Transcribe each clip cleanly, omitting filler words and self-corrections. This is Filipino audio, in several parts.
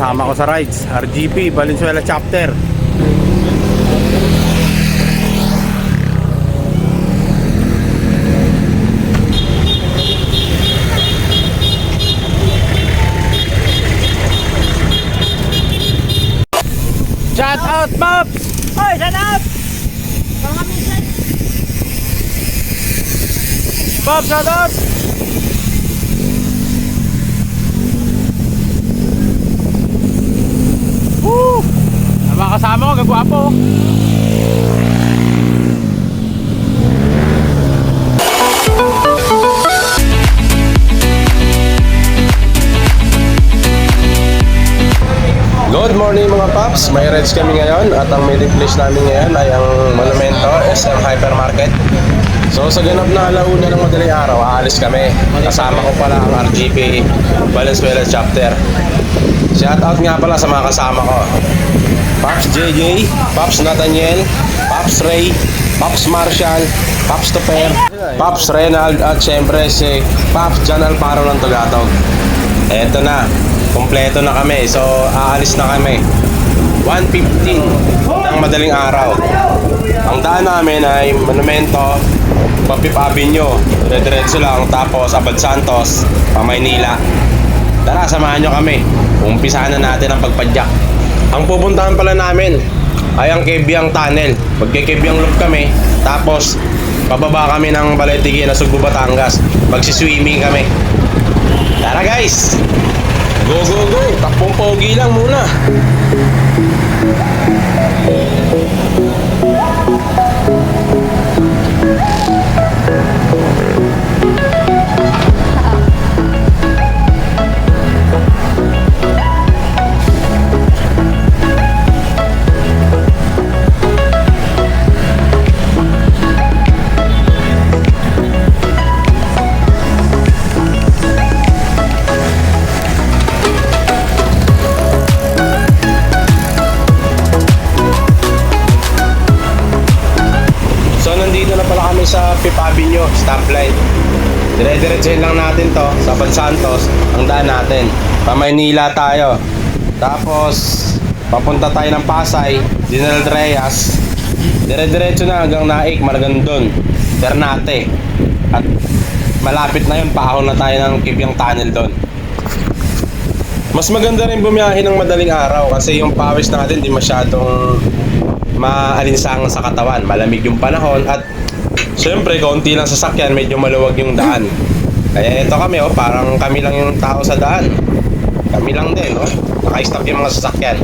kasama ko sa rides, RGP, Valenzuela Chapter. Shout out, Pops! Hoy, shout out! Mga minsan. Pops, shout out! Woo! Ang mga kasama ko, gagwapo. Good morning mga paps, may rides kami ngayon at ang meeting place namin ngayon ay ang Monumento SM Hypermarket. So sa ganap na alauna ng madaling araw, aalis kami. Kasama ko pala ang RGP Valenzuela Chapter. Shout out nga pala sa mga kasama ko, Pops JJ, Pops Nathaniel, Pops Ray, Pops Marshall, Pops Toper, Pops Renald at syempre si Pops John Alparo ng Tugatog. Eto na, kompleto na kami. So aalis na kami 1:15 ng madaling araw. Ang daan namin ay Monumento, Papip Avenue, diretso lang, tapos Abad Santos, Maynila. Tara, samahan nyo kami. Umpisahan na natin ang pagpadyak. Ang pupuntahan pala namin ay ang Kebyang Tunnel. Magke-Kebyang Loop kami, tapos pababa kami ng Balete na Subo, Batangas. Magsiswimming kami. Tara guys! Go, go, go! Takpong pogi lang muna. Sa Fifth Avenue, stoplight. Dire-diretsuhin lang natin to sa Abad Santos, ang daan natin. Maynila tayo. Tapos papunta tayo ng Pasay, General Trias. Dire-diretso na hanggang Naik, Maragondon, Ternate. At malapit na yun, paahon na tayo ng Kebyang Tunnel doon. Mas maganda rin bumiyahe ng madaling araw kasi yung pawis natin di masyadong maalinsangan sa katawan. Malamig yung panahon at siyempre, kaunti lang sasakyan, medyo maluwag yung daan. Kaya ito kami, parang kami lang yung tao sa daan. Kami lang din, naka-stop yung mga sasakyan.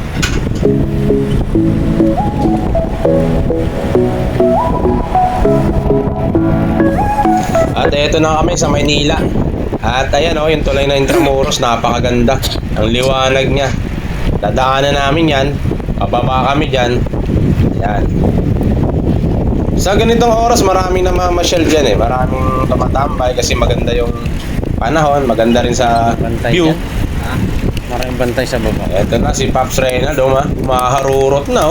At eto na kami sa Maynila. At ayan, yung tulay na Intramuros, napakaganda. Ang liwanag niya. Dadaanan namin yan. Pababa kami dyan. Ayan. Sa ganitong oras, maraming namamasyal dyan maraming tumatambay kasi maganda yung panahon, maganda rin sa Bantay view. dyan. Maraming bantay sa baba. Eto na si Pops Reynald, maharurot na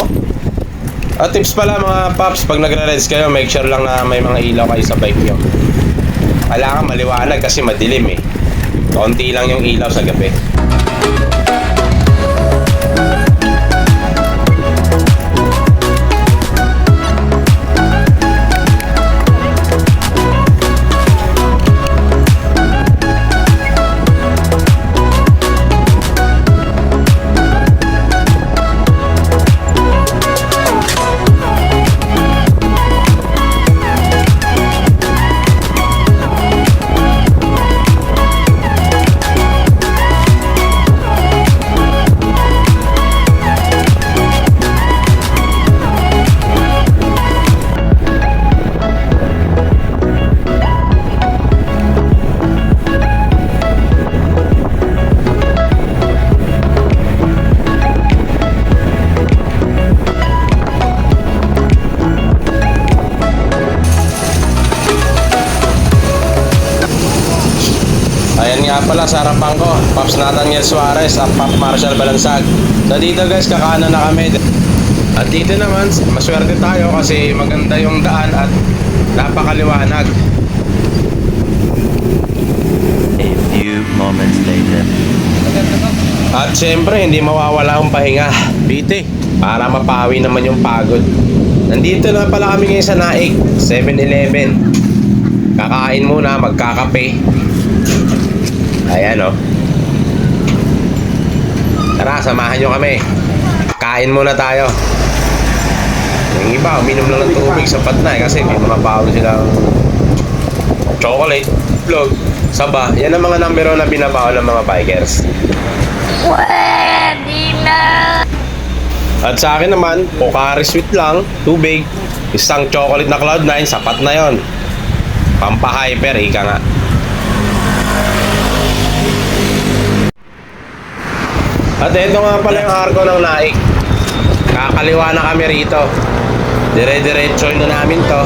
At tips pala mga Pops, pag nagre-rides kayo, make sure lang na may mga ilaw kayo sa bike nyo. Kailangan maliwanag kasi madilim Kaunti lang yung ilaw sa gabi. Ayan nga pala sa harapan ko, Pops Nathaniel Suarez at Pops Marshall Balansag. So dito guys, kakanan na kami. At dito naman, maswerte tayo kasi maganda yung daan at napakaliwanag. A few moments later. At syempre, hindi mawawala ang pahinga. Bite. Para mapawi naman yung pagod. Nandito na pala kami ngayon sa Naik, 7-Eleven. Kakain muna, magkakape. Ayan, oh. Tara, samahan nyo kami. Kain muna tayo. Yung iba, uminom lang ng tubig, sapat na kasi may mga bawal silang chocolate, vlog, saba. Yan ang mga number na binabawal ng mga bikers. Pwede na! At sa akin naman, Pocari Sweet lang, tubig, isang chocolate na Cloud9, sapat na yon. Pampa-hyper, ika nga. At ito nga pala yung arko ng Naik. Kakaliwa na kami rito. Dire-diretso na namin to.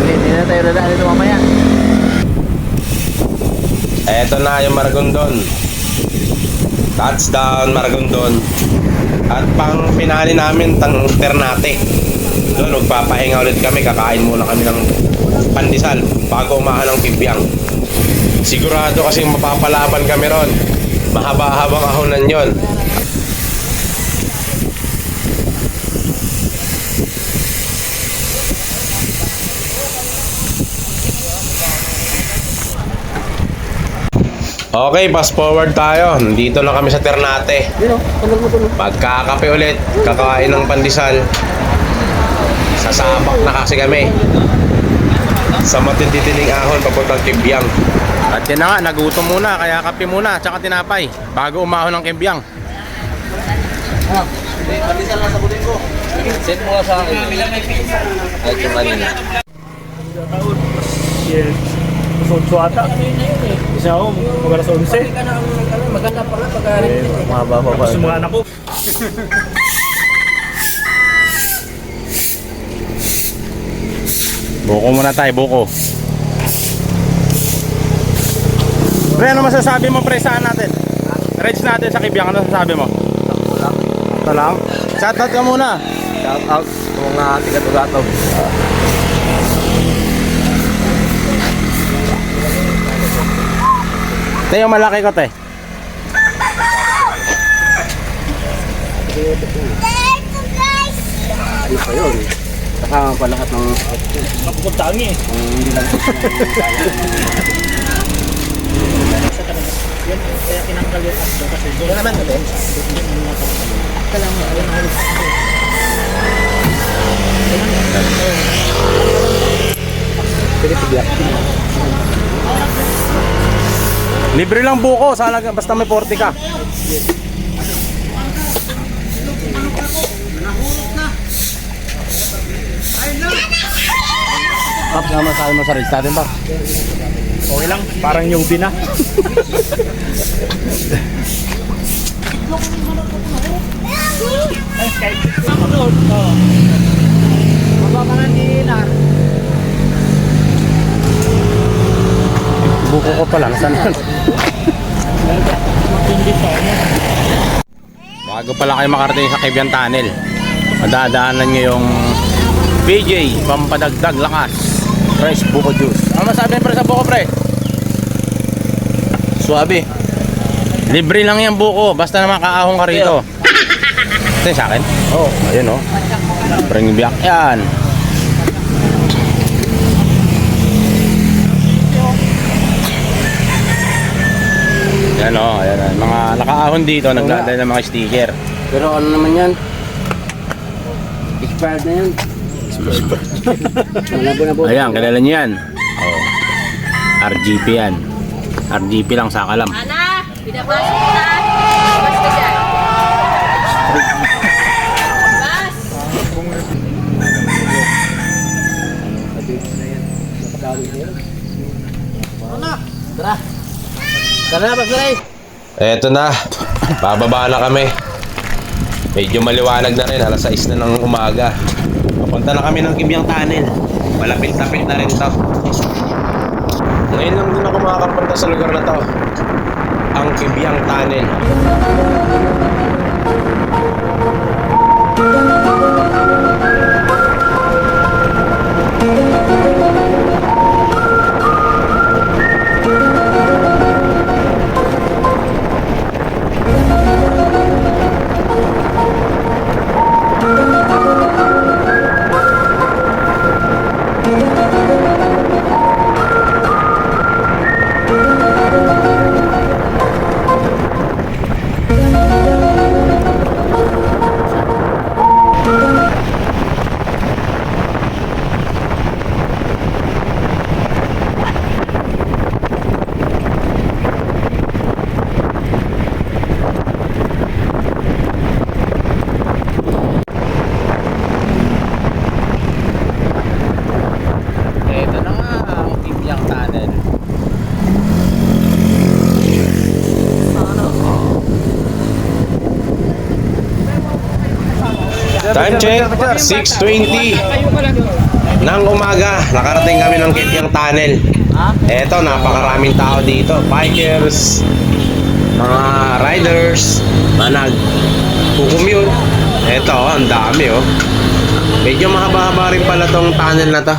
Hindi na tayo dadaan dito mamaya. Eto na yung Maragondon. Touchdown Maragondon. At pang pinali namin tang Ternate. Doon magpapahinga ulit kami. Kakain muna kami ng pandesal bago umahan ng Pibyang. Sigurado kasi mapapalaban kami ron. Mahaba-habang ahonan yon. Okay, fast forward tayo. Nandito na kami sa Ternate. Pagkakape ulit, kakain ng pandesal. Sasabak na kasi kami. Sa matititining ahon, papuntang Kibyang. At yan na nga, nagutom muna, kaya kape muna, tsaka tinapay, bago umahon ng Kibyang. Send mo sa akin. Ay, yung kanina. Yes. Sa 8 ata. Isa ako, mag-alas 11. Maganda pala pag-aaral. Mahaba pa pa. Gusto mga anak ko. Buko muna tayo, buko. Pre, ano masasabi mo pre saan natin? Reds natin sa Kibyang, ano masasabi mo? Ito lang? Shoutout ka muna. Shout out sa mga tiga-tugatog. Ito yung malaki ko, te. Ano pa yun? Kasama pa lahat ng Napupuntangi eh. hindi lang Yan, kaya kinanggal yung aso kasi doon naman ito. Libre lang buko, sana basta may 40 ka. Pap, naman sa akin mo sa Reds natin, Pap. Okay lang, parang newbie na. Buko ko pa lang, saan yan? Bago pala kayo makarating sa Kibyang Tunnel, madadaanan nyo yung PJ, pampadagdag lakas, fresh buko juice. Ano masabi pre sa buko pre? Suabe. Libre lang yan buko, basta na makaahong ka rito. Ito yung sa akin? Oo. Oh, ayun o. Libreng biyak yan. Yan o, ayan, mga nakaahon dito, naglalagay ng mga sticker. Pero ano naman yan? Expired na yan. Ayan, kilala niyo yan. Oh. RGP yan. RGP lang sa kalam. Ana, pinapasok na. Bas ka dyan. Bas. Tara na, Pasay! Eto na, bababa na kami. Medyo maliwanag na rin, alas 6 na ng umaga. Papunta na kami ng Kibyang Tunnel. Malapit-lapit na rin to. Ngayon lang din ako makakapunta sa lugar na to. Ang Kibyang Tunnel. Time check, 6:20 ng umaga. Nakarating kami ng Kibyang Tunnel. Eto, napakaraming tao dito. Bikers, mga riders, mga nag-commute. Eto, ang dami oh. Medyo mahaba-haba rin pala tong tunnel na to.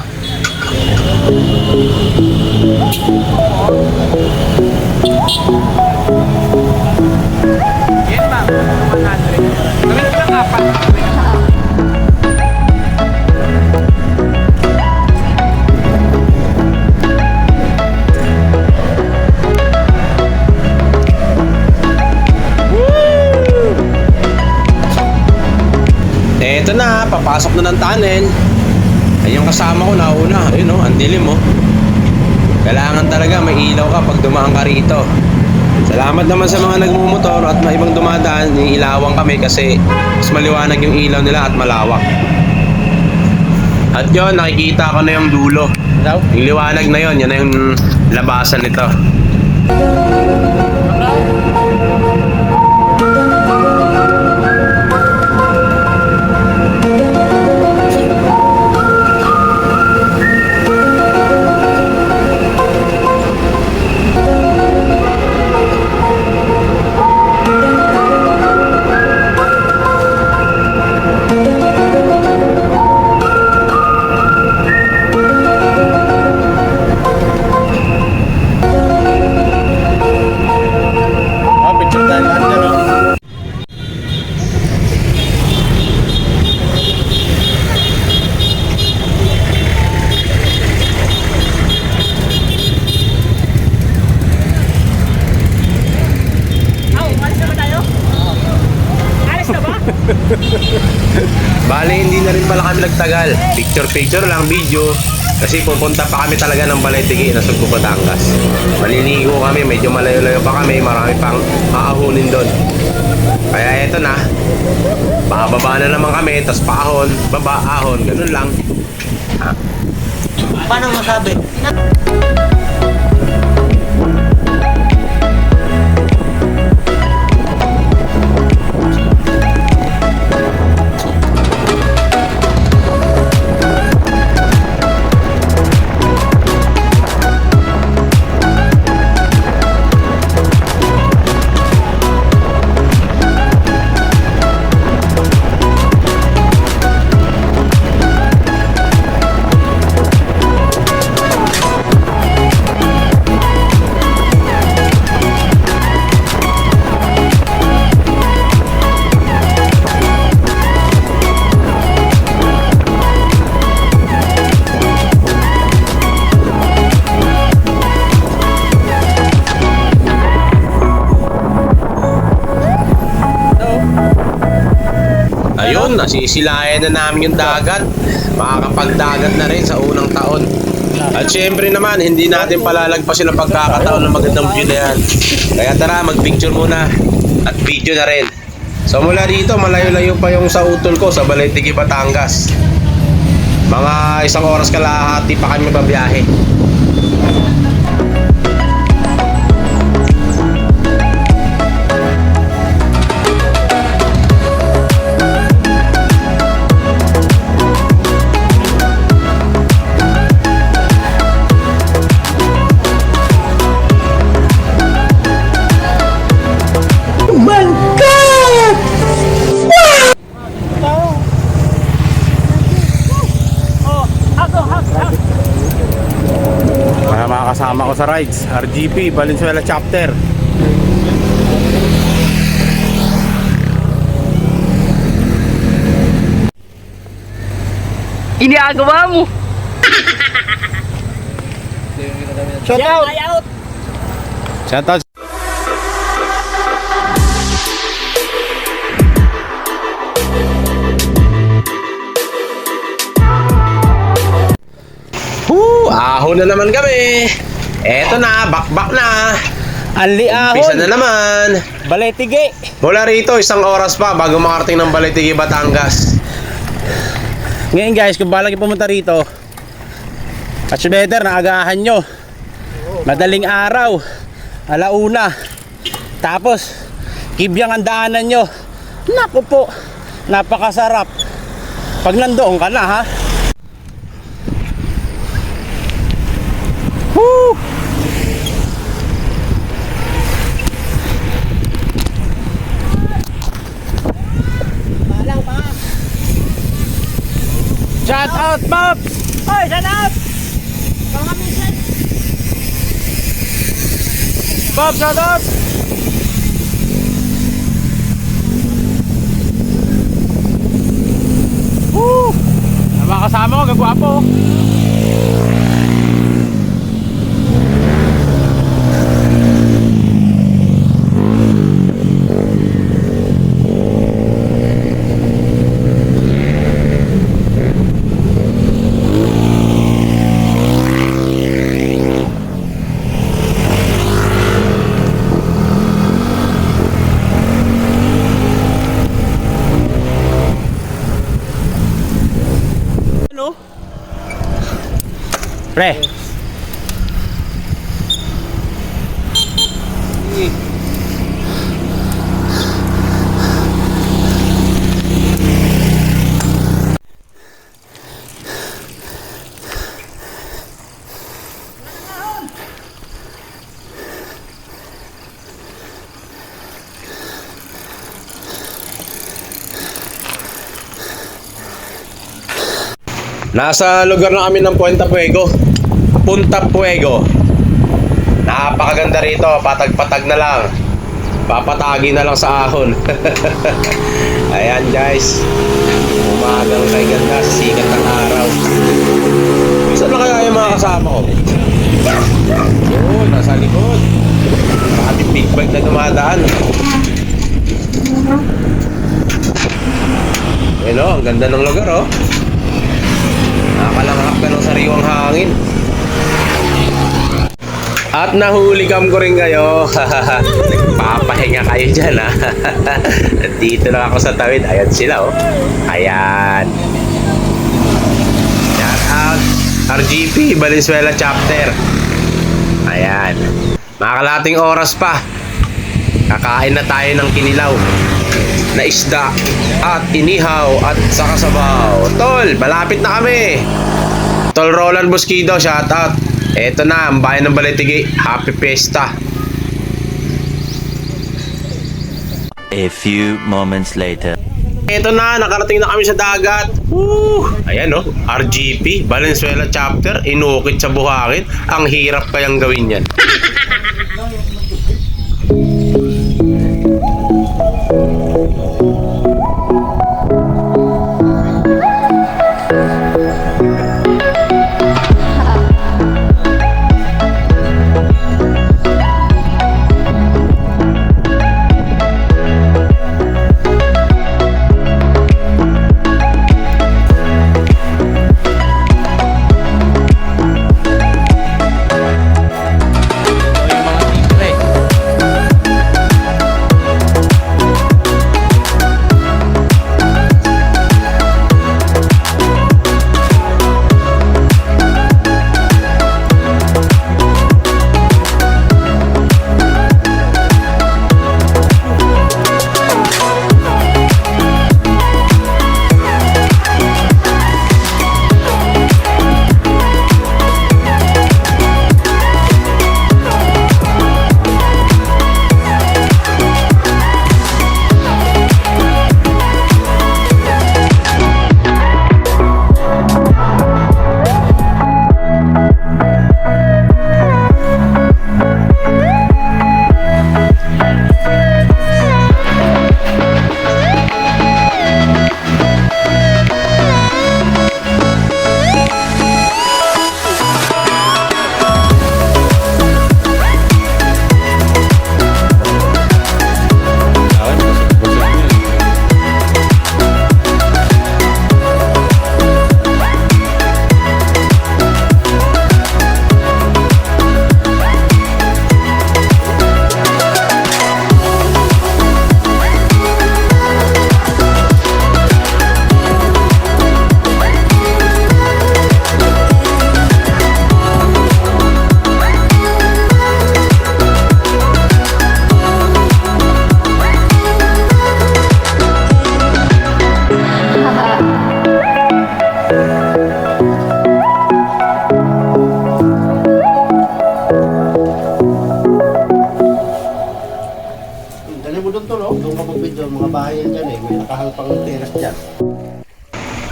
Eto na, papasok na ng tunnel. Ay, yung kasama ko nauna. Ayun oh, ang dilim oh. Kailangan talaga may ilaw ka pag dumaan ka rito. Salamat naman sa mga nagmumotor at may ibang dumadaan. Iilawang kami kasi mas maliwanag yung ilaw nila at malawak. At yun, nakikita ko na yung dulo. Yung liwanag na yun, yan na yung labasan nito. Bale, hindi na rin pala kami nagtagal. Picture lang, video. Kasi pupunta pa kami talaga ng Balay-Tigi na Sugbo, Batangas. Maliligo kami, medyo malayo-layo pa kami. Marami pang aahunin doon. Kaya eto na. Bababa na naman kami, tas paahon, baba, ahon, ganun lang. Ha? Paano masabi? Ayun, nasisilayan na namin yung dagat. Makakapagdagat na rin sa unang taon. At syempre naman, hindi natin palalagpasin ang pagkakataon ng magandang view na yan. Kaya tara, mag-picture muna at video na rin. So mula dito, malayo-layo pa yung sa utol ko sa Balay-Tigi, Batangas. Mga 1 oras kalahati pa kami babiyahe. Mga kasama ko sa rides, RGP, Valenzuela Chapter. Iniagawa mo! Shout out! Shoutout. Ahon na naman kami. Eto na, bakbak na. Anli Pisa ahon. na naman. Balay-Tigi. Mula rito, 1 oras pa bago makarating ng Balay-Tigi, Batangas. Ngayon guys, kung balak yung pumunta rito, much better na agahan nyo. Madaling araw, 1:00. Tapos Kibyang ang daanan nyo. Naku po, napakasarap. Pag nandoon ka na, ha? Woo! Shout out, Pops! Hoy, shout out! Pops, shout out! Woo! Ang mga kasama ko, gagwapo. Ano? Pre. Nasa lugar na kami ng Punta Puego. Punta Puego. Napakaganda rito, patag-patag na lang. Papatagi na lang sa ahon. Ayan guys. Umagang kay ganda, sikat ng araw. Saan na kaya yung mga kasama ko? Yun, nasa likod. Maraming big bike na dumadaan. Ayun o, ang ganda ng lugar oh. Nakalanghap ka ng sariwang hangin. At nahuli cam ko rin kayo. Nagpapahinga kayo dyan ha. Dito lang ako sa tawid. Ayan sila oh. Ayan. Shout out RGP Valenzuela chapter. Ayan. Makakalating oras pa. Kakain na tayo ng kinilaw na isda at inihaw at saka sabaw. Tol, malapit na kami. Tol Roland Bosquido, shout out. Eto na, ang bayan ng Balitigi. Happy Fiesta. A few moments later. Eto na, nakarating na kami sa dagat. Woo! Ayan oh, RGP Valenzuela chapter, inukit sa buhangin. Ang hirap kayang gawin yan.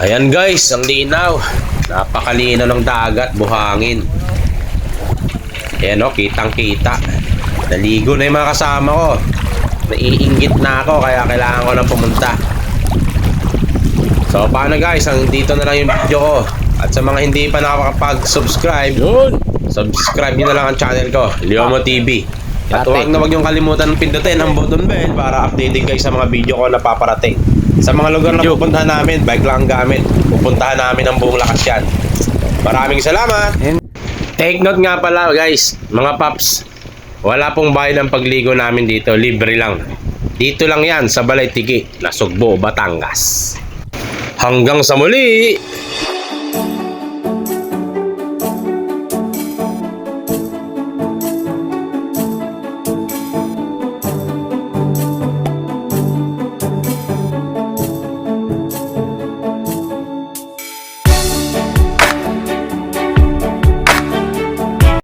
Ayan. Ayan guys, ang linaw. Napakalinaw ng dagat, buhangin. Ayan o, kitang-kita. Naligo na yung mga kasama ko. Naiinggit na ako, kaya kailangan ko na pumunta. So, paano guys? Dito na lang yung video ko. At sa mga hindi pa nakakapag-subscribe, subscribe nyo na lang ang channel ko, Leomo TV. At huwag na huwag niyong kalimutan pindutin ang button bell para updated kayo sa mga video ko na paparating. Sa mga lugar na pupuntahan namin, bike lang ang gamit. Pupuntahan namin ang buong lakas yan. Maraming salamat! Take note nga pala guys, mga paps, wala pong bayad ang pagligo namin dito, libre lang. Dito lang yan sa Balay Tigi, Nasugbo, Batangas. Hanggang sa muli!